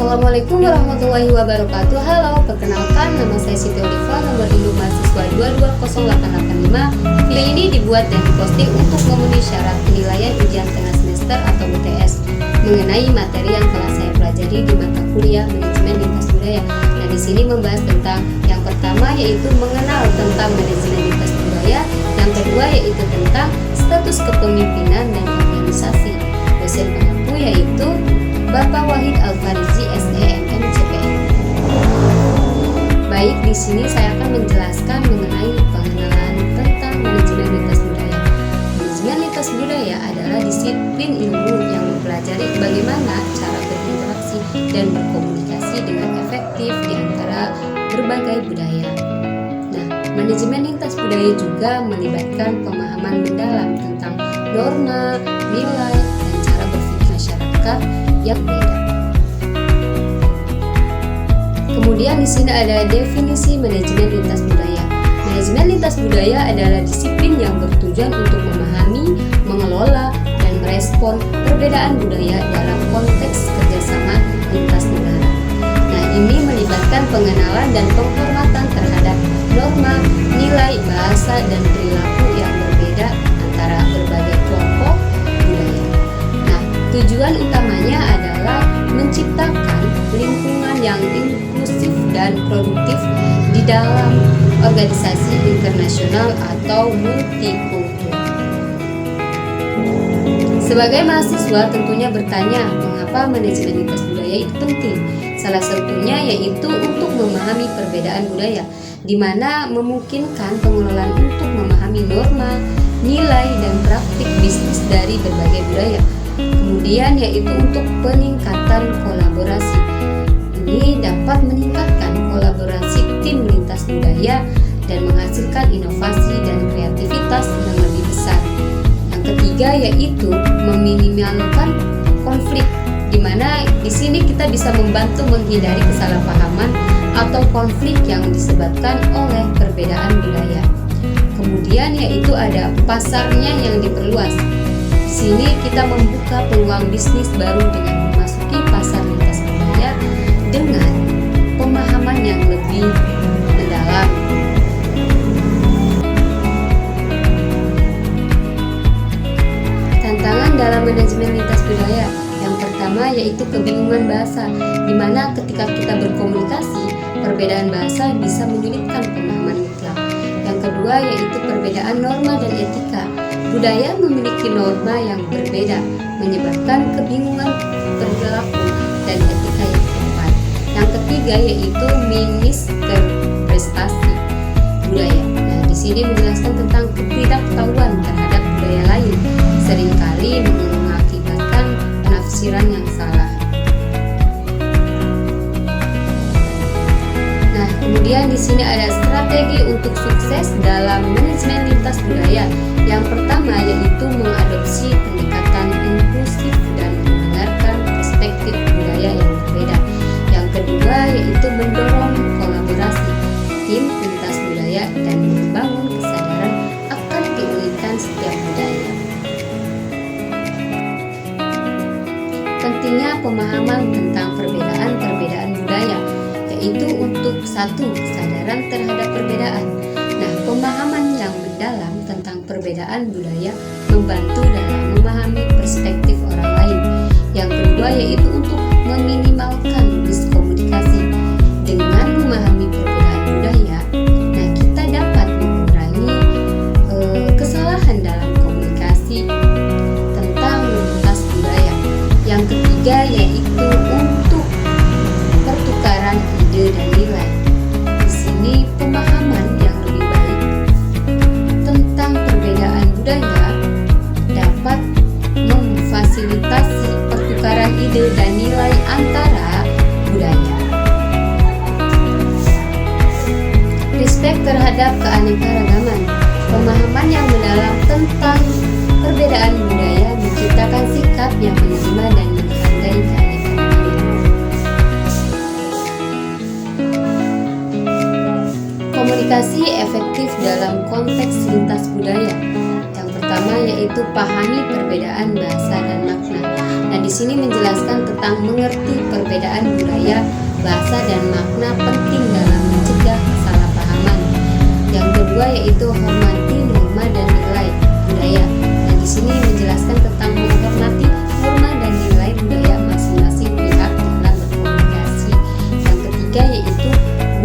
Assalamualaikum warahmatullahi wabarakatuh. Halo, perkenalkan nama saya Siti Oliva, nomor induk mahasiswa 220885. Video ini dibuat dan diposting untuk memenuhi syarat penilaian ujian tengah semester atau UTS mengenai materi yang telah saya pelajari di mata kuliah Manajemen Lintas Budaya. Nah, di sini membahas tentang yang pertama yaitu mengenal tentang manajemen lintas budaya, yang kedua yaitu tentang status kepemimpinan dan organisasi. Dosen pengampu yaitu Bapak Wahid Al-Farizi, SEMM, CPN. Baik, di sini saya akan menjelaskan mengenai pengenalan tentang manajemen lintas budaya. Manajemen lintas budaya adalah disiplin ilmu yang mempelajari bagaimana cara berinteraksi dan berkomunikasi dengan efektif di antara berbagai budaya. Nah, manajemen lintas budaya juga melibatkan pemahaman mendalam tentang norma, nilai, dan cara berpikir masyarakat yang beda. Kemudian di sini ada definisi manajemen lintas budaya. Manajemen lintas budaya adalah disiplin yang bertujuan untuk memahami, mengelola, dan merespon perbedaan budaya dalam konteks kerjasama lintas negara. Nah, ini melibatkan pengenalan dan penghormatan terhadap norma, nilai, bahasa, dan perilaku yang berbeda antara berbagai kelompok budaya. Nah, tujuan utamanya adalah menciptakan lingkungan yang inklusif dan produktif di dalam organisasi internasional atau multikultur. Sebagai mahasiswa tentunya bertanya, mengapa manajemen lintas budaya itu penting? Salah satunya yaitu untuk memahami perbedaan budaya, di mana memungkinkan pengelolaan untuk memahami norma, nilai, dan praktik bisnis dari berbagai budaya. Kemudian yaitu untuk peningkatan kolaborasi. Ini dapat meningkatkan kolaborasi tim lintas budaya dan menghasilkan inovasi dan kreativitas yang lebih besar. Yang ketiga yaitu meminimalkan konflik, di mana di sini kita bisa membantu menghindari kesalahpahaman atau konflik yang disebabkan oleh perbedaan budaya. Kemudian yaitu ada pasarnya yang diperluas. Di sini kita membuka peluang bisnis baru dengan memasuki pasar lintas budaya dengan pemahaman yang lebih mendalam. Tantangan dalam manajemen lintas budaya yang pertama yaitu kebingungan bahasa, di mana ketika kita berkomunikasi, perbedaan bahasa bisa menyulitkan pemahaman mutlak. Yang kedua yaitu perbedaan norma dan etika. Budaya memiliki norma yang berbeda, menyebabkan kebingungan perilaku dan etika yang tepat. Yang ketiga yaitu misinterpretasi budaya. Nah, di sini menjelaskan tentang ketidaktahuan terhadap budaya lain, seringkali mengakibatkan penafsiran yang salah. Nah, kemudian di sini ada strategi untuk sukses dalam manajemen lintas budaya. Yang pertama yaitu mengadopsi pendekatan inklusif dan mendengarkan perspektif budaya yang berbeda. Yang kedua yaitu mendorong kolaborasi tim lintas budaya dan membangun kesadaran akan keunikan setiap budaya. Pentingnya pemahaman tentang perbedaan-perbedaan budaya, yaitu untuk satu, kesadaran terhadap perbedaan. Nah, pemahaman yang mendalam tentang perbedaan budaya membantu dalam memahami perspektif orang lain. Yang kedua yaitu untuk meminimalkan miskomunikasi. Dengan memahami perbedaan budaya, nah kita dapat mengurangi kesalahan dalam komunikasi tentang lintas budaya. Yang ketiga yaitu untuk pertukaran ide dan nilai. Di sini pemahaman yang lebih baik tentang perbedaan budaya dapat memfasilitasi pertukaran ide dan nilai antara budaya. Respect terhadap keanekaragaman. Pemahaman yang mendalam tentang perbedaan budaya menciptakan sikap yang menerima dan menghargai keanekaragaman. Komunikasi efektif dalam konteks lintas budaya. Yang pertama yaitu pahami perbedaan bahasa dan makna. Nah, di sini menjelaskan tentang mengerti perbedaan budaya, bahasa, dan makna penting dalam mencegah kesalahpahaman. Yang kedua yaitu hormati norma dan nilai budaya. Nah, di sini menjelaskan tentang menghormati norma dan nilai budaya masing-masing pihak dalam berkomunikasi. Yang ketiga yaitu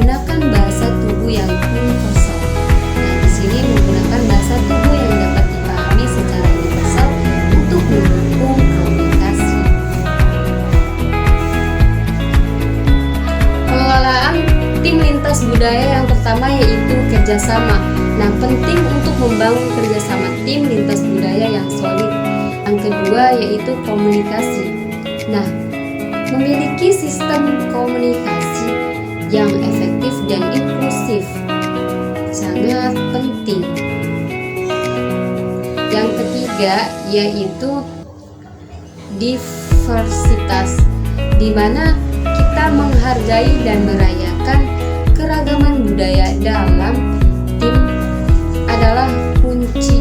gunakan bahasa tubuh yang universal. Nah, di sini menggunakan bahasa tubuh yang dapat dipahami secara universal untuk mendukung komunikasi. Pengelolaan tim lintas budaya yang pertama yaitu kerjasama. Nah, penting untuk membangun kerjasama tim lintas budaya yang solid. Yang kedua yaitu komunikasi. Nah, memiliki sistem komunikasi yang efektif dan inklusif sangat penting. Yang ketiga yaitu diversitas, di mana kita menghargai dan merayakan keragaman budaya dalam tim adalah kunci.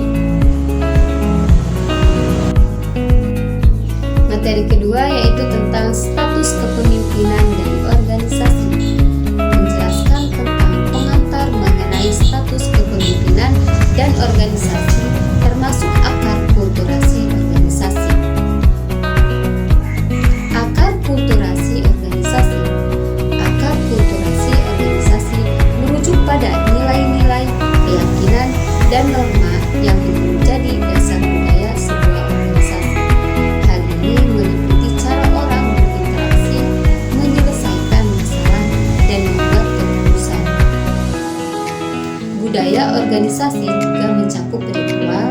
Materi kedua yaitu tentang status kepemimpinan dan organisasi. Menjelaskan tentang pengantar mengenai status kepemimpinan dan organisasi, termasuk akar kulturasi organisasi. Akar kulturasi organisasi. Akar kulturasi organisasi merujuk pada nilai-nilai, keyakinan, dan norma yang menjadi dasar budaya sebuah organisasi. Hal ini meliputi cara orang berinteraksi, menyelesaikan masalah, dan membuat keputusan. Budaya organisasi juga mencakup ritual,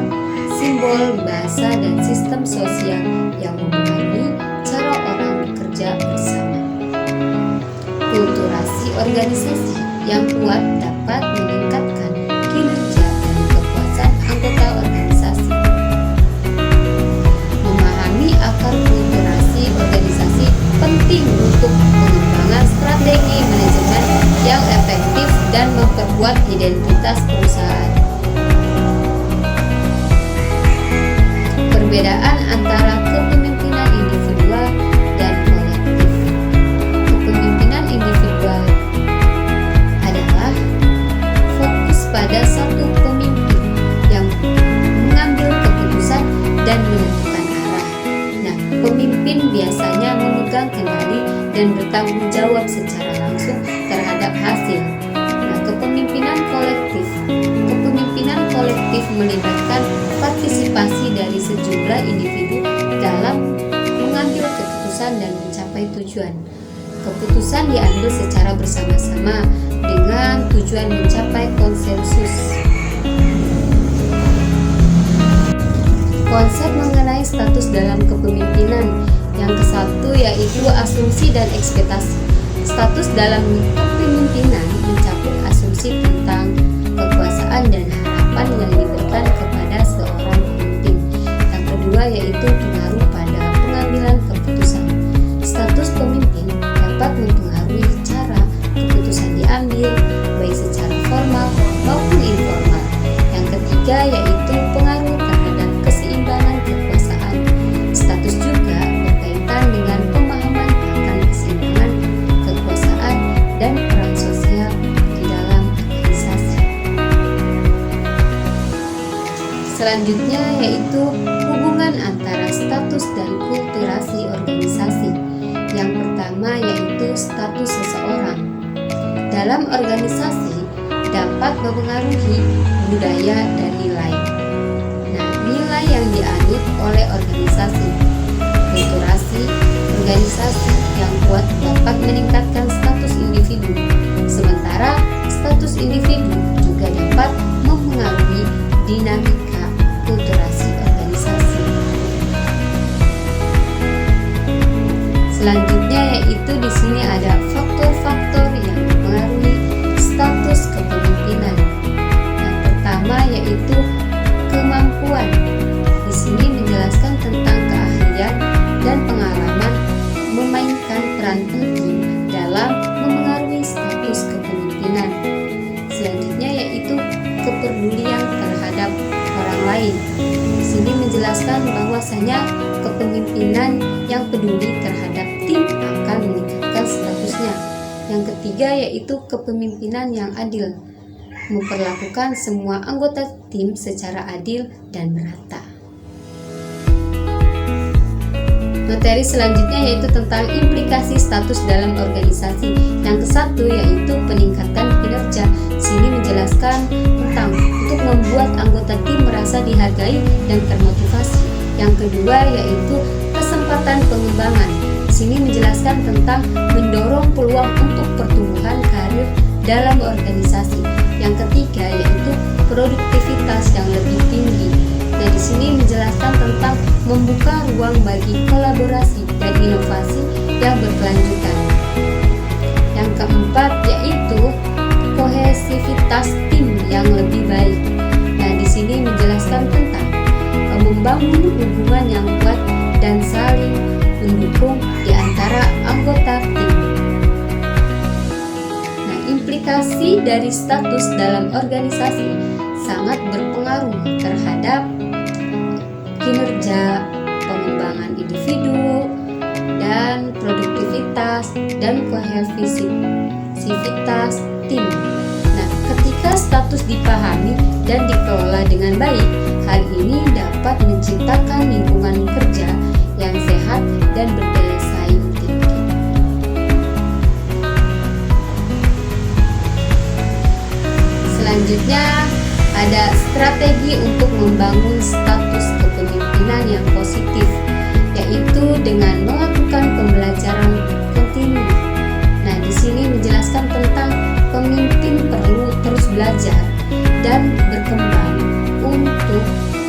simbol, bahasa, dan sistem sosial yang mempengaruhi cara orang bekerja bersama. Kulturasi organisasi yang kuat dapat meningkatkan kinerja dan kekuasaan anggota organisasi. Memahami akar kulturasi organisasi penting untuk pengembangan strategi manajemen yang efektif dan memperkuat identitas perusahaan. Perbedaan antara kepemimpinan individual dan kolektif. Kepemimpinan individual adalah fokus pada satu pemimpin yang mengambil keputusan dan menentukan arah. Nah, pemimpin biasanya memegang kendali dan bertanggung jawab secara langsung terhadap hasil. Nah, kepemimpinan kolektif. Kepemimpinan kolektif melibatkan partisipasi dari sejumlah individu dalam mengambil keputusan dan mencapai tujuan. Keputusan diambil secara bersama-sama dengan tujuan mencapai konsensus. Konsep mengenai status dalam kepemimpinan. Yang ke-1 yaitu asumsi dan ekspektasi. Status dalam kepemimpinan mencakup asumsi tentang kekuasaan dan harapan yang diberikan kepada seorang pemimpin. Yang kedua yaitu pengaruh pada pengambilan keputusan. Status pemimpin dapat mempengaruhi cara keputusan diambil, baik secara formal maupun informal. Yang ketiga yaitu pengaruh terhadap keseimbangan kekuasaan. Status juga berkaitan dengan pemahaman akan keseimbangan kekuasaan dan peran sosial di dalam organisasi. Selanjutnya yaitu hubungan antara status dan kulturasi organisasi. Yang pertama yaitu status seseorang. Dalam organisasi dapat mempengaruhi budaya dan nilai. Nah, nilai yang dianut oleh organisasi. Kulturasi organisasi yang kuat dapat meningkatkan status individu. Sementara status individu juga dapat mempengaruhi dinamika kulturasi organisasi. Selanjutnya yaitu di sini ada faktor-faktor yang mempengaruhi status kepemimpinan. Yang pertama yaitu kemampuan. Di sini menjelaskan tentang keahlian dan pengalaman memainkan peran penting dalam memengaruhi status kepemimpinan. Selanjutnya yaitu kepedulian terhadap orang lain. Di sini menjelaskan bahwasanya kepemimpinan yang tim akan meningkatkan statusnya. Yang ketiga yaitu kepemimpinan yang adil, memperlakukan semua anggota tim secara adil dan merata. Materi selanjutnya yaitu tentang implikasi status dalam organisasi. Yang kesatu yaitu peningkatan kinerja. Sini menjelaskan tentang untuk membuat anggota tim merasa dihargai dan termotivasi. Yang kedua yaitu kesempatan pengembangan. Sini menjelaskan tentang mendorong peluang untuk pertumbuhan karir dalam organisasi. Yang ketiga yaitu produktivitas yang lebih tinggi. Nah, di sini menjelaskan tentang membuka ruang bagi kolaborasi dan inovasi yang berkelanjutan. Yang keempat yaitu kohesivitas tim yang lebih baik. Nah, di sini menjelaskan tentang membangun hubungan yang kuat dan saling mendukung di antara anggota tim. Nah, implikasi dari status dalam organisasi sangat berpengaruh terhadap kinerja, pengembangan individu, dan produktivitas dan kohesivitas tim. Nah, ketika status dipahami dan dikelola dengan baik, hal ini dapat menciptakan lingkungan kerja yang sehat dan berdaya saing tinggi. Selanjutnya ada strategi untuk membangun status kepemimpinan yang positif, yaitu dengan melakukan pembelajaran kontinu. Nah, di sini menjelaskan tentang pemimpin perlu terus belajar dan berkembang untuk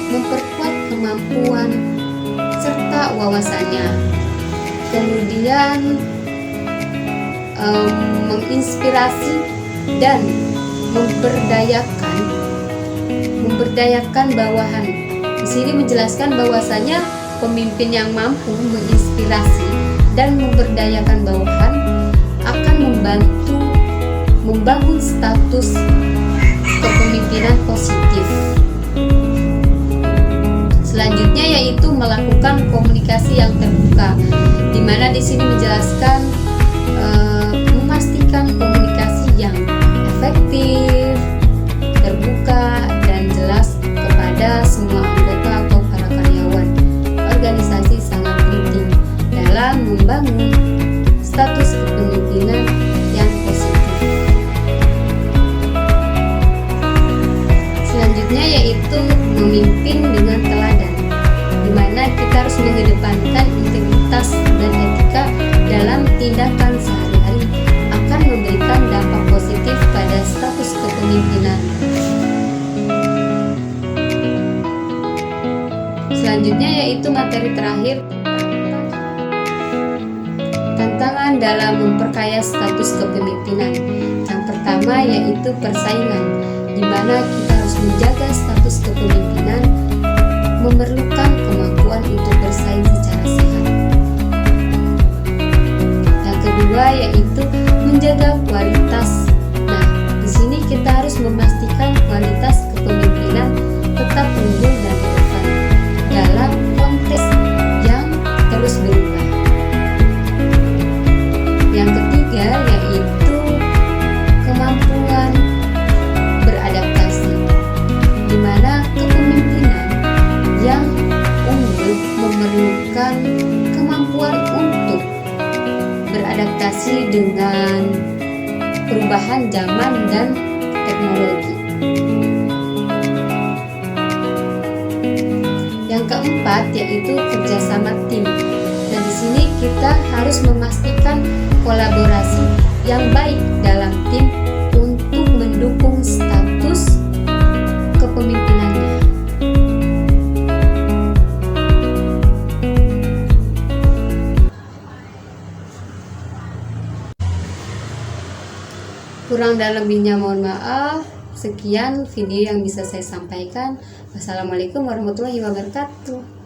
memperkuat kemampuan serta wawasannya. Kemudian menginspirasi dan memberdayakan bawahan. Di sini menjelaskan bahwasanya pemimpin yang mampu menginspirasi dan memberdayakan bawahan akan membantu membangun status kepemimpinan positif. Selanjutnya yaitu melakukan komunikasi yang terbuka, di mana di sini menjelaskan memastikan komunikasi yang efektif, terbuka, dan jelas kepada semua anggota atau para karyawan. Organisasi sangat penting dalam membangun status kepemimpinan yang positif. Selanjutnya yaitu memimpin dengan teladan, di mana kita harus mengedepankan integritas dan etika dalam tindakan sehari-hari akan memberikan dampak positif pada status kepemimpinan. Selanjutnya yaitu materi terakhir, tantangan dalam memperkaya status kepemimpinan. Yang pertama yaitu persaingan, di mana kita harus menjaga status kepemimpinan memerlukan kemampuan untuk bersaing secara sehat. Yang kedua yaitu menjaga kualitas. Nah, di sini kita harus memastikan kualitas kepemimpinan tetap unggul dan relevan dalam konteks yang terus berubah. Yang ketiga yaitu kemampuan beradaptasi, di mana kepemimpinan yang unggul memerlukan kemampuan untuk beradaptasi dengan perubahan zaman dan teknologi. Yang keempat yaitu kerjasama tim. Nah, di sini kita harus memastikan kolaborasi yang baik dalam tim untuk mendukung status kepemimpinannya. Kurang dan lebihnya mohon maaf. Sekian video yang bisa saya sampaikan. Wassalamualaikum warahmatullahi wabarakatuh.